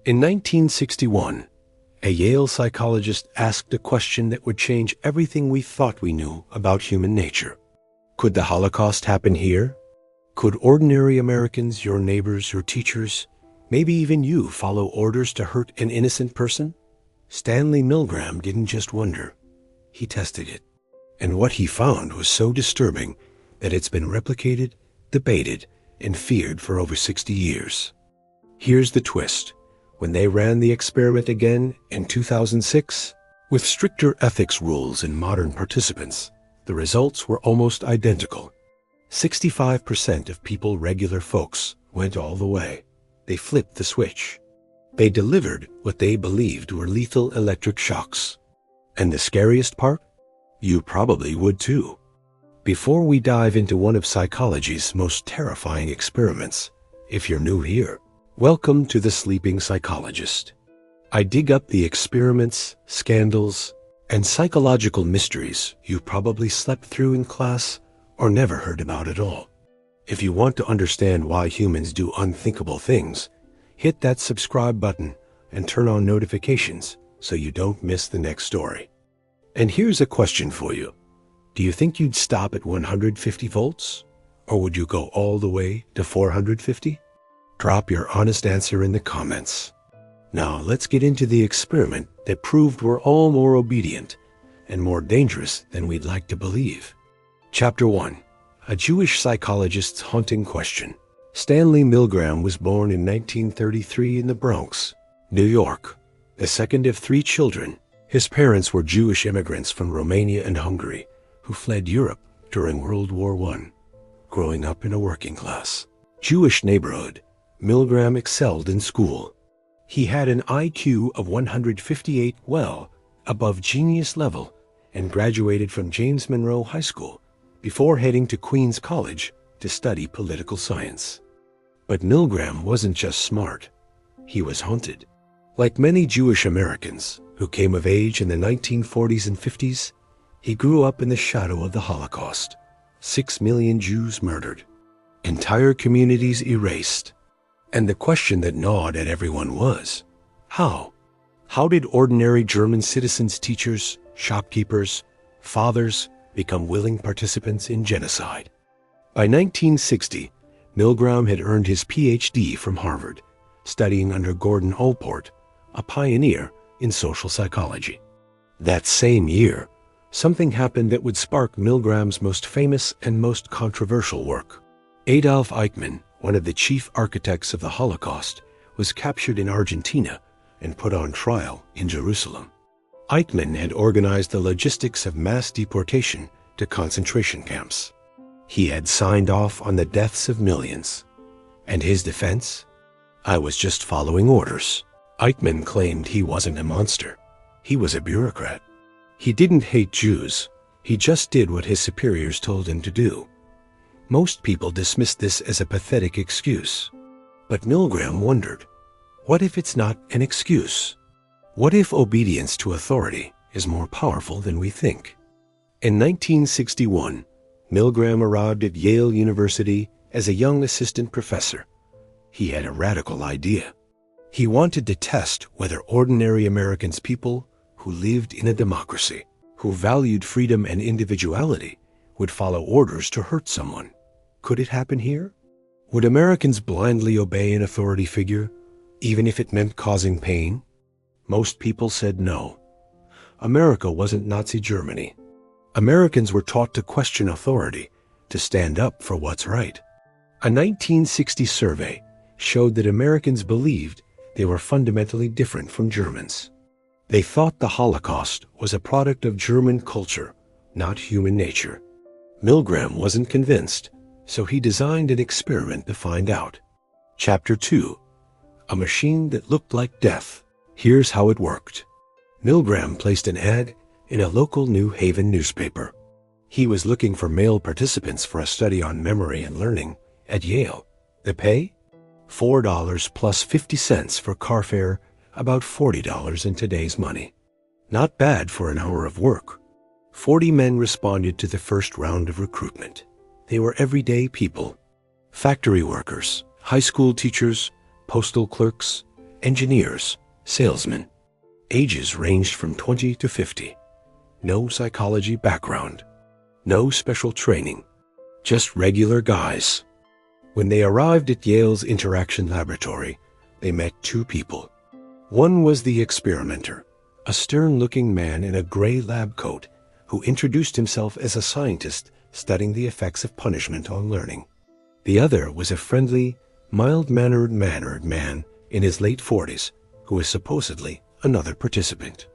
In 1961, a Yale psychologist asked a question that would change everything we thought we knew about human nature. Could the Holocaust happen here? Could ordinary Americans, your neighbors, your teachers, maybe even you, follow orders to hurt an innocent person? Stanley Milgram didn't just wonder. He tested it. And what he found was so disturbing that it's been replicated, debated, and feared for over 60 years. Here's the twist. When they ran the experiment again in 2006, with stricter ethics rules and modern participants, the results were almost identical. 65% of people, regular folks, went all the way. They flipped the switch. They delivered what they believed were lethal electric shocks. And the scariest part? You probably would too. Before we dive into one of psychology's most terrifying experiments, if you're new here, welcome to The Sleeping Psychologist. I dig up the experiments, scandals, and psychological mysteries you probably slept through in class or never heard about at all. If you want to understand why humans do unthinkable things, hit that subscribe button and turn on notifications so you don't miss the next story. And here's a question for you. Do you think you'd stop at 150 volts? Or would you go all the way to 450? Drop your honest answer in the comments. Now let's get into the experiment that proved we're all more obedient and more dangerous than we'd like to believe. Chapter 1. A Jewish psychologist's haunting question. Stanley Milgram was born in 1933 in the Bronx, New York, the second of 3 children. His parents were Jewish immigrants from Romania and Hungary who fled Europe during World War I. Growing up in a working class Jewish neighborhood, Milgram excelled in school. He had an IQ of 158, well above genius level, and graduated from James Monroe High School before heading to Queens College to study political science. But Milgram wasn't just smart. He was haunted. Like many Jewish Americans who came of age in the 1940s and 50s, he grew up in the shadow of the Holocaust. 6 million Jews murdered, entire communities erased. And the question that gnawed at everyone was, how? How did ordinary German citizens, teachers, shopkeepers, fathers become willing participants in genocide? By 1960, Milgram had earned his PhD from Harvard, studying under Gordon Allport, a pioneer in social psychology. That same year, something happened that would spark Milgram's most famous and most controversial work. Adolf Eichmann, one of the chief architects of the Holocaust, was captured in Argentina and put on trial in Jerusalem. Eichmann had organized the logistics of mass deportation to concentration camps. He had signed off on the deaths of millions. And his defense? I was just following orders. Eichmann claimed he wasn't a monster. He was a bureaucrat. He didn't hate Jews. He just did what his superiors told him to do. Most people dismissed this as a pathetic excuse. But Milgram wondered, what if it's not an excuse? What if obedience to authority is more powerful than we think? In 1961, Milgram arrived at Yale University as a young assistant professor. He had a radical idea. He wanted to test whether ordinary Americans, people who lived in a democracy, who valued freedom and individuality, would follow orders to hurt someone. Could it happen here? Would Americans blindly obey an authority figure, even if it meant causing pain? Most people said no. America wasn't Nazi Germany. Americans were taught to question authority, to stand up for what's right. A 1960 survey showed that Americans believed they were fundamentally different from Germans. They thought the Holocaust was a product of German culture, not human nature. Milgram wasn't convinced, so he designed an experiment to find out. Chapter 2. A machine that looked like death. Here's how it worked. Milgram placed an ad in a local New Haven newspaper. He was looking for male participants for a study on memory and learning at Yale. The pay? $4 plus 50 cents for car fare, about $40 in today's money. Not bad for an hour of work. 40 men responded to the first round of recruitment. They were everyday people. Factory workers, high school teachers, postal clerks, engineers, salesmen. Ages ranged from 20 to 50. No psychology background. No special training. Just regular guys. When they arrived at Yale's Interaction Laboratory, they met two people. One was the experimenter, a stern-looking man in a gray lab coat who introduced himself as a scientist studying the effects of punishment on learning. The other was a friendly, mild-mannered man in his late 40s who was supposedly another participant.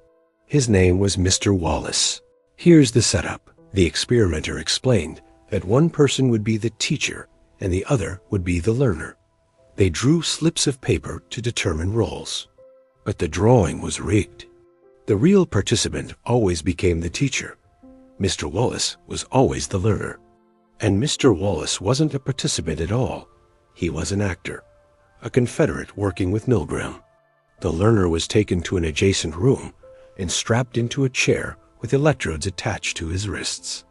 His name was Mr. Wallace. Here's the setup. The experimenter explained that one person would be the teacher and the other would be the learner. They drew slips of paper to determine roles. But the drawing was rigged. The real participant always became the teacher. Mr. Wallace was always the learner. And Mr. Wallace wasn't a participant at all. He was an actor, a Confederate working with Milgram. The learner was taken to an adjacent room and strapped into a chair with electrodes attached to his wrists.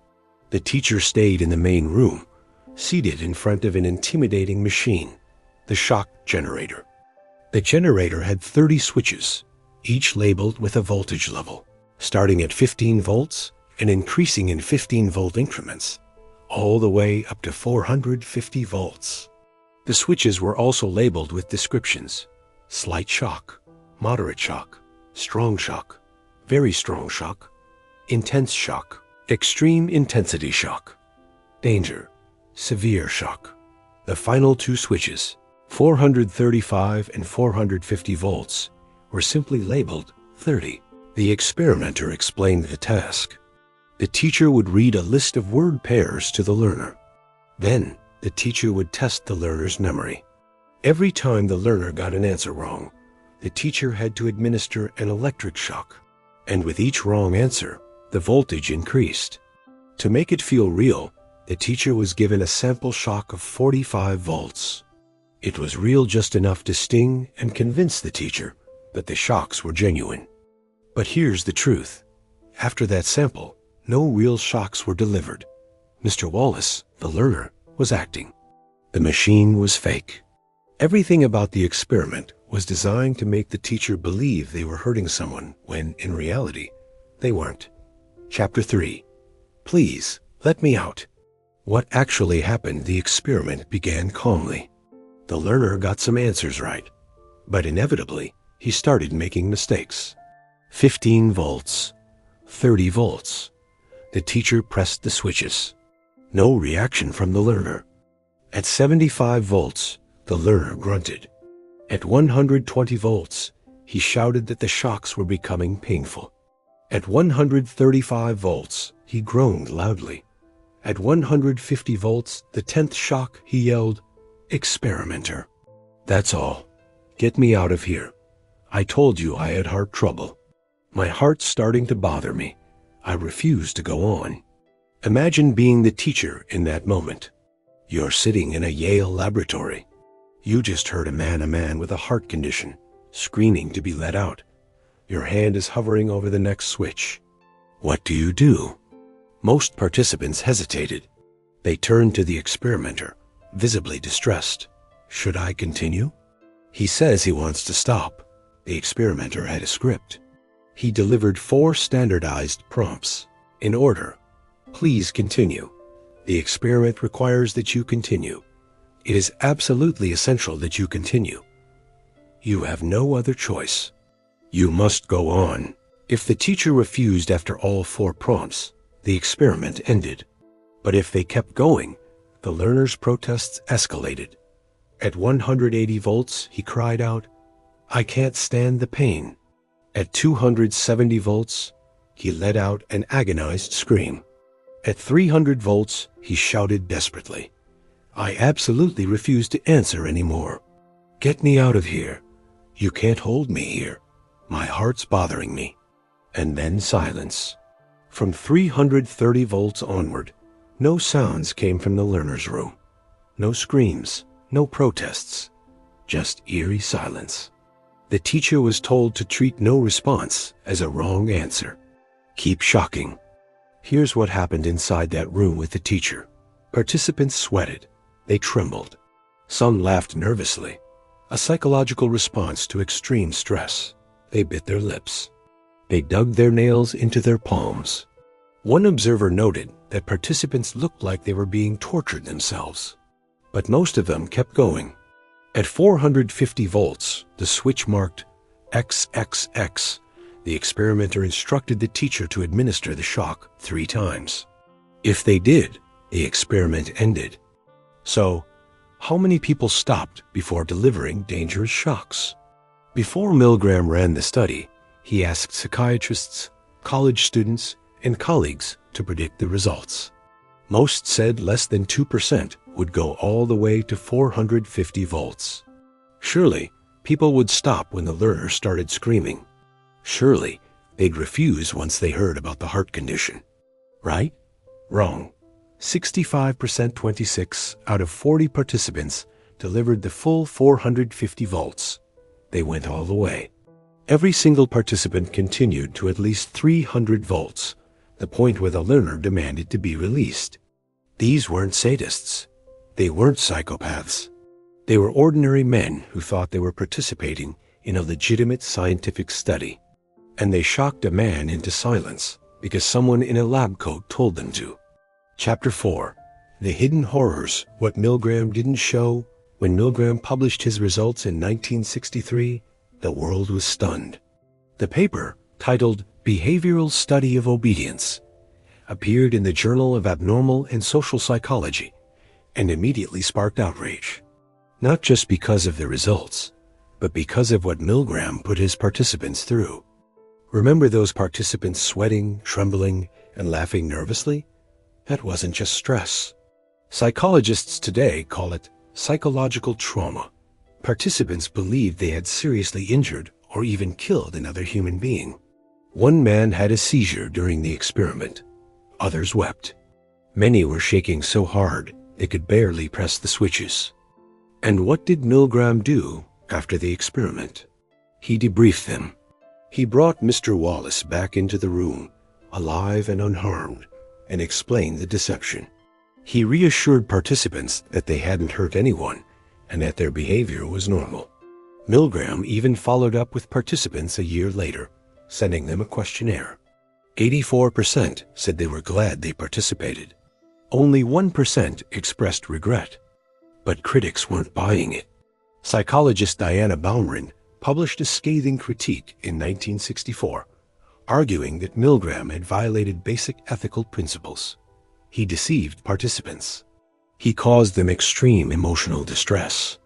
The teacher stayed in the main room, seated in front of an intimidating machine, the shock generator. The generator had 30 switches, each labeled with a voltage level, starting at 15 volts and increasing in 15-volt increments, all the way up to 450 volts. The switches were also labeled with descriptions: slight shock, moderate shock, strong shock, very strong shock, intense shock, extreme intensity shock, danger, severe shock. The final two switches, 435 and 450 volts, were simply labeled 30. The experimenter explained the task. The teacher would read a list of word pairs to the learner. Then, the teacher would test the learner's memory. Every time the learner got an answer wrong, the teacher had to administer an electric shock. And with each wrong answer, the voltage increased. To make it feel real, the teacher was given a sample shock of 45 volts. It was real just enough to sting and convince the teacher that the shocks were genuine. But here's the truth. After that sample, no real shocks were delivered. Mr. Wallace, the learner, was acting. The machine was fake. Everything about the experiment was designed to make the teacher believe they were hurting someone when, in reality, they weren't. Chapter 3. Please, let me out. What actually happened? The experiment began calmly. The learner got some answers right, but inevitably, he started making mistakes. 15 volts, 30 volts. The teacher pressed the switches. No reaction from the learner. At 75 volts, the learner grunted. At 120 volts, he shouted that the shocks were becoming painful. At 135 volts, he groaned loudly. At 150 volts, the 10th shock, he yelled, "Experimenter. That's all. Get me out of here. I told you I had heart trouble. My heart's starting to bother me. I refuse to go on." Imagine being the teacher in that moment. You're sitting in a Yale laboratory. You just heard a man with a heart condition, screaming to be let out. Your hand is hovering over the next switch. What do? Most participants hesitated. They turned to the experimenter, visibly distressed. Should I continue? He says he wants to stop. The experimenter had a script. He delivered 4 standardized prompts. In order. Please continue. The experiment requires that you continue. It is absolutely essential that you continue. You have no other choice. You must go on. If the teacher refused after all 4 prompts, the experiment ended. But if they kept going, the learner's protests escalated. At 180 volts, he cried out, "I can't stand the pain." At 270 volts, he let out an agonized scream. At 300 volts, he shouted desperately, "I absolutely refuse to answer anymore. Get me out of here. You can't hold me here. My heart's bothering me." And then silence. From 330 volts onward, no sounds came from the learner's room. No screams, no protests, just eerie silence. The teacher was told to treat no response as a wrong answer. Keep shocking. Here's what happened inside that room with the teacher. Participants sweated. They trembled. Some laughed nervously. a psychological response to extreme stress. They bit their lips. They dug their nails into their palms. One observer noted that participants looked like they were being tortured themselves. But most of them kept going. At 450 volts, the switch marked XXX. The experimenter instructed the teacher to administer the shock 3 times. If they did, the experiment ended. So, how many people stopped before delivering dangerous shocks? Before Milgram ran the study, he asked psychiatrists, college students, and colleagues to predict the results. Most said less than 2% would go all the way to 450 volts. Surely, people would stop when the learner started screaming. Surely, they'd refuse once they heard about the heart condition. Right? Wrong. 65%, 26 out of 40 participants delivered the full 450 volts. They went all the way. Every single participant continued to at least 300 volts, the point where the learner demanded to be released. These weren't sadists. They weren't psychopaths. They were ordinary men who thought they were participating in a legitimate scientific study. And they shocked a man into silence because someone in a lab coat told them to. Chapter 4. The Hidden Horrors, What Milgram Didn't Show. When Milgram published his results in 1963, the world was stunned. The paper, titled Behavioral Study of Obedience, appeared in the Journal of Abnormal and Social Psychology and immediately sparked outrage. Not just because of the results, but because of what Milgram put his participants through. Remember those participants sweating, trembling, and laughing nervously? That wasn't just stress. Psychologists today call it psychological trauma. Participants believed they had seriously injured or even killed another human being. One man had a seizure during the experiment. Others wept. Many were shaking so hard they could barely press the switches. And what did Milgram do after the experiment? He debriefed them. He brought Mr. Wallace back into the room, alive and unharmed, and explained the deception. He reassured participants that they hadn't hurt anyone and that their behavior was normal. Milgram even followed up with participants a year later, sending them a questionnaire. 84% said they were glad they participated. Only 1% expressed regret. But critics weren't buying it. Psychologist Diana Baumrind published a scathing critique in 1964, arguing that Milgram had violated basic ethical principles. He deceived participants. He caused them extreme emotional distress.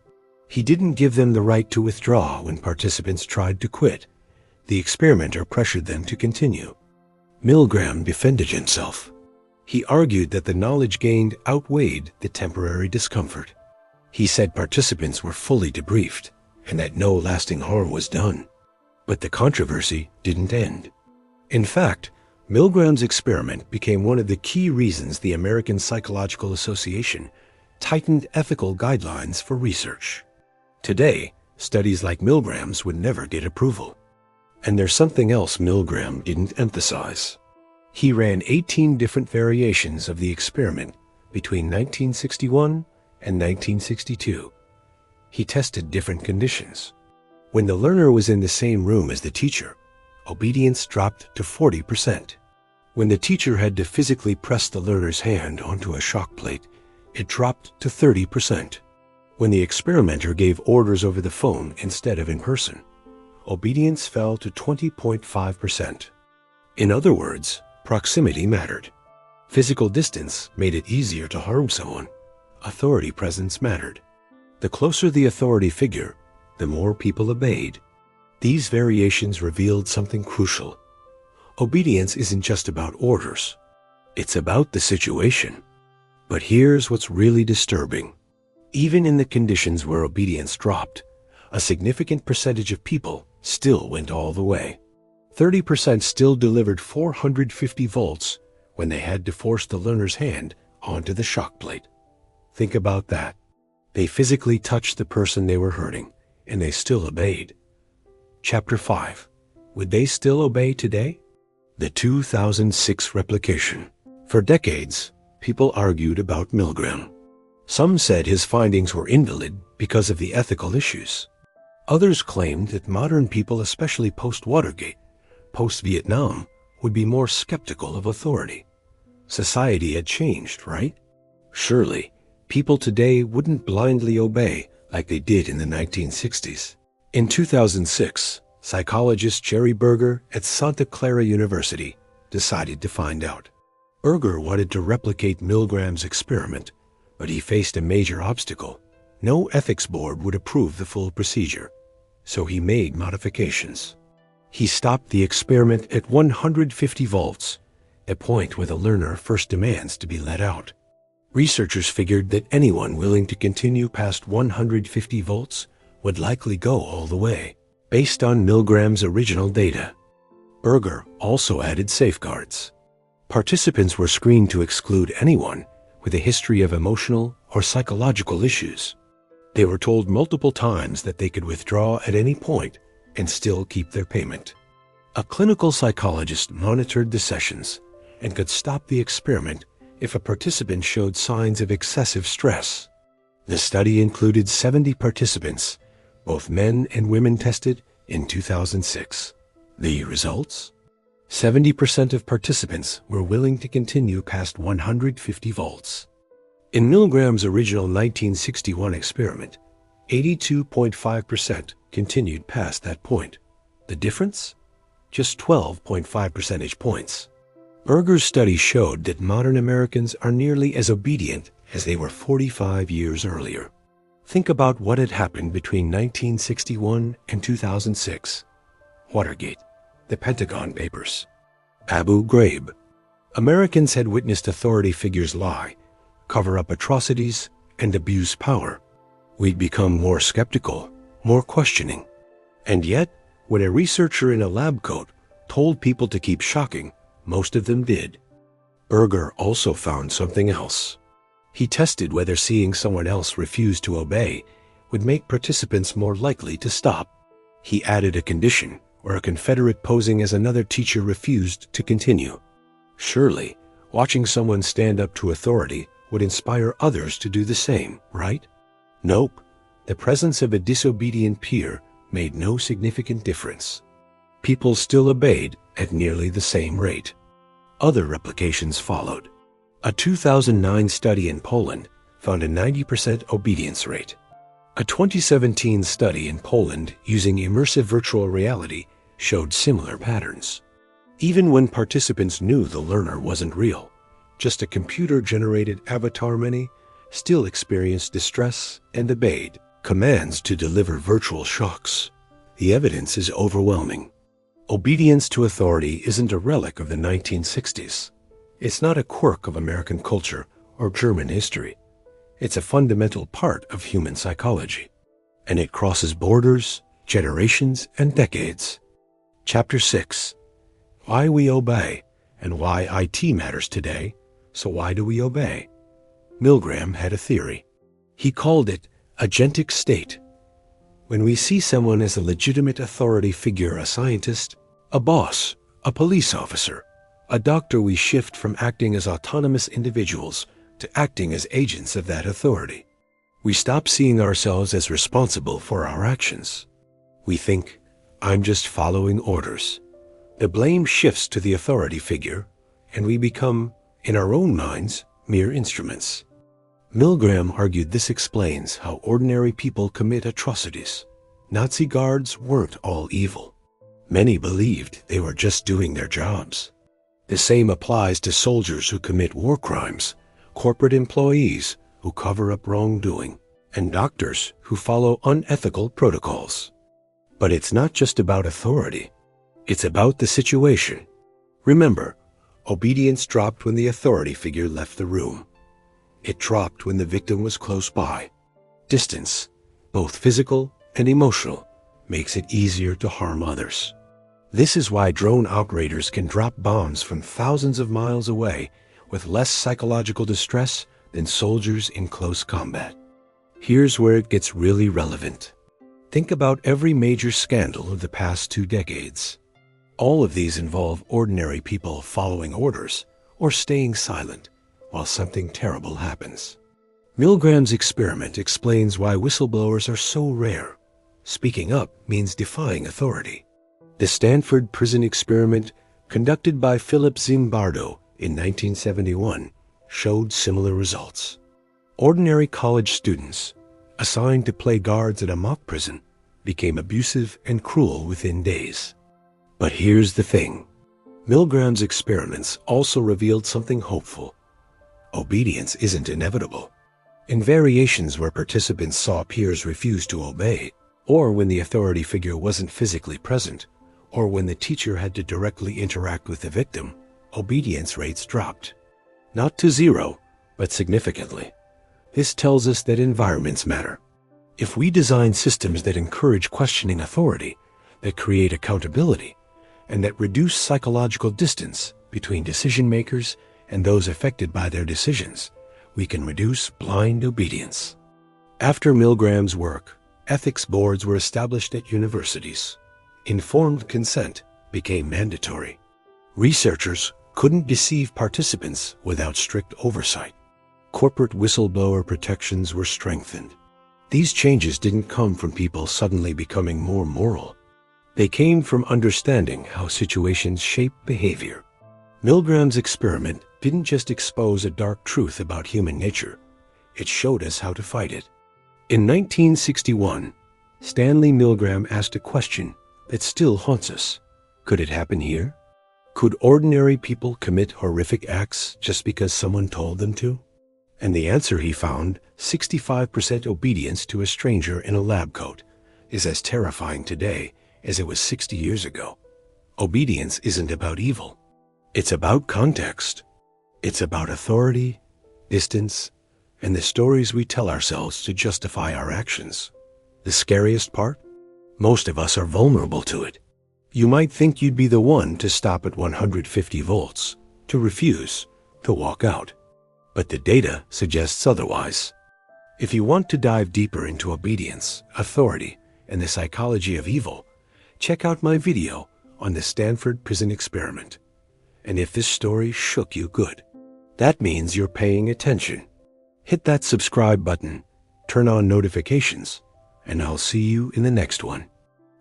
He didn't give them the right to withdraw when participants tried to quit. The experimenter pressured them to continue. Milgram defended himself. He argued that the knowledge gained outweighed the temporary discomfort. He said participants were fully debriefed and that no lasting harm was done. But the controversy didn't end. In fact, Milgram's experiment became one of the key reasons the American Psychological Association tightened ethical guidelines for research. Today, studies like Milgram's would never get approval. And there's something else Milgram didn't emphasize. He ran 18 different variations of the experiment between 1961 and 1962. He tested different conditions. When the learner was in the same room as the teacher, obedience dropped to 40%. When the teacher had to physically press the learner's hand onto a shock plate, it dropped to 30%. When the experimenter gave orders over the phone instead of in person, obedience fell to 20.5%. In other words, proximity mattered. Physical distance made it easier to harm someone. Authority presence mattered. The closer the authority figure, the more people obeyed. These variations revealed something crucial. Obedience isn't just about orders. It's about the situation. But here's what's really disturbing. Even in the conditions where obedience dropped, a significant percentage of people still went all the way. 30% still delivered 450 volts when they had to force the learner's hand onto the shock plate. Think about that. They physically touched the person they were hurting, and they still obeyed. Chapter 5. Would they still obey today? The 2006 replication. For decades, people argued about Milgram. Some said his findings were invalid because of the ethical issues. Others claimed that modern people, especially post-Watergate, post-Vietnam, would be more skeptical of authority. Society had changed, right? Surely, people today wouldn't blindly obey like they did in the 1960s. In 2006, psychologist Jerry Berger at Santa Clara University decided to find out. Berger wanted to replicate Milgram's experiment, but he faced a major obstacle. No ethics board would approve the full procedure, so he made modifications. He stopped the experiment at 150 volts, a point where the learner first demands to be let out. Researchers figured that anyone willing to continue past 150 volts would likely go all the way, based on Milgram's original data. Berger also added safeguards. Participants were screened to exclude anyone with a history of emotional or psychological issues. They were told multiple times that they could withdraw at any point and still keep their payment. A clinical psychologist monitored the sessions and could stop the experiment if a participant showed signs of excessive stress. The study included 70 participants, both men and women tested in 2006. The results? 70% of participants were willing to continue past 150 volts. In Milgram's original 1961 experiment, 82.5% continued past that point. The difference? Just 12.5 percentage points. Berger's study showed that modern Americans are nearly as obedient as they were 45 years earlier. Think about what had happened between 1961 and 2006. Watergate, the Pentagon Papers, Abu Ghraib. Americans had witnessed authority figures lie, cover up atrocities, and abuse power. We'd become more skeptical, more questioning. And yet, when a researcher in a lab coat told people to keep shocking, most of them did. Berger also found something else. He tested whether seeing someone else refuse to obey would make participants more likely to stop. He added a condition where a Confederate posing as another teacher refused to continue. Surely, watching someone stand up to authority would inspire others to do the same, right? Nope. The presence of a disobedient peer made no significant difference. People still obeyed at nearly the same rate. Other replications followed. A 2009 study in Poland found a 90% obedience rate. A 2017 study in Poland using immersive virtual reality showed similar patterns. Even when participants knew the learner wasn't real, just a computer-generated avatar, many still experienced distress and obeyed commands to deliver virtual shocks. The evidence is overwhelming. Obedience to authority isn't a relic of the 1960s. It's not a quirk of American culture or German history. It's a fundamental part of human psychology, and it crosses borders, generations, and decades. Chapter 6. Why we obey and why IT matters today. So why do we obey? Milgram had a theory. He called it agentic state. When we see someone as a legitimate authority figure, a scientist, a boss, a police officer, a doctor, we shift from acting as autonomous individuals to acting as agents of that authority. We stop seeing ourselves as responsible for our actions. We think, I'm just following orders. The blame shifts to the authority figure, and we become, in our own minds, mere instruments. Milgram argued this explains how ordinary people commit atrocities. Nazi guards weren't all evil. Many believed they were just doing their jobs. The same applies to soldiers who commit war crimes, corporate employees who cover up wrongdoing, and doctors who follow unethical protocols. But it's not just about authority. It's about the situation. Remember, obedience dropped when the authority figure left the room. It dropped when the victim was close by. Distance, both physical and emotional, makes it easier to harm others. This is why drone operators can drop bombs from thousands of miles away with less psychological distress than soldiers in close combat. Here's where it gets really relevant. Think about every major scandal of the past 2 decades. All of these involve ordinary people following orders or staying silent while something terrible happens. Milgram's experiment explains why whistleblowers are so rare. Speaking up means defying authority. The Stanford Prison Experiment, conducted by Philip Zimbardo in 1971, showed similar results. Ordinary college students, assigned to play guards at a mock prison, became abusive and cruel within days. But here's the thing. Milgram's experiments also revealed something hopeful. Obedience isn't inevitable. In variations where participants saw peers refuse to obey, or when the authority figure wasn't physically present, or when the teacher had to directly interact with the victim, obedience rates dropped. Not to zero, but significantly. This tells us that environments matter. If we design systems that encourage questioning authority, that create accountability, and that reduce psychological distance between decision makers and those affected by their decisions, we can reduce blind obedience. After Milgram's work, ethics boards were established at universities. Informed consent became mandatory. Researchers couldn't deceive participants without strict oversight. Corporate whistleblower protections were strengthened. These changes didn't come from people suddenly becoming more moral. They came from understanding how situations shape behavior. Milgram's experiment didn't just expose a dark truth about human nature. It showed us how to fight it. In 1961, Stanley Milgram asked a question that still haunts us. Could it happen here? Could ordinary people commit horrific acts just because someone told them to? And the answer he found, 65% obedience to a stranger in a lab coat, is as terrifying today as it was 60 years ago. Obedience isn't about evil. It's about context. It's about authority, distance, and the stories we tell ourselves to justify our actions. The scariest part? Most of us are vulnerable to it. You might think you'd be the one to stop at 150 volts, to refuse, to walk out. But the data suggests otherwise. If you want to dive deeper into obedience, authority, and the psychology of evil, check out my video on the Stanford Prison Experiment. And if this story shook you good, that means you're paying attention. Hit that subscribe button, turn on notifications, and I'll see you in the next one.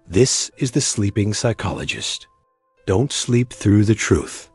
This is the Sleeping Psychologist. Don't sleep through the truth.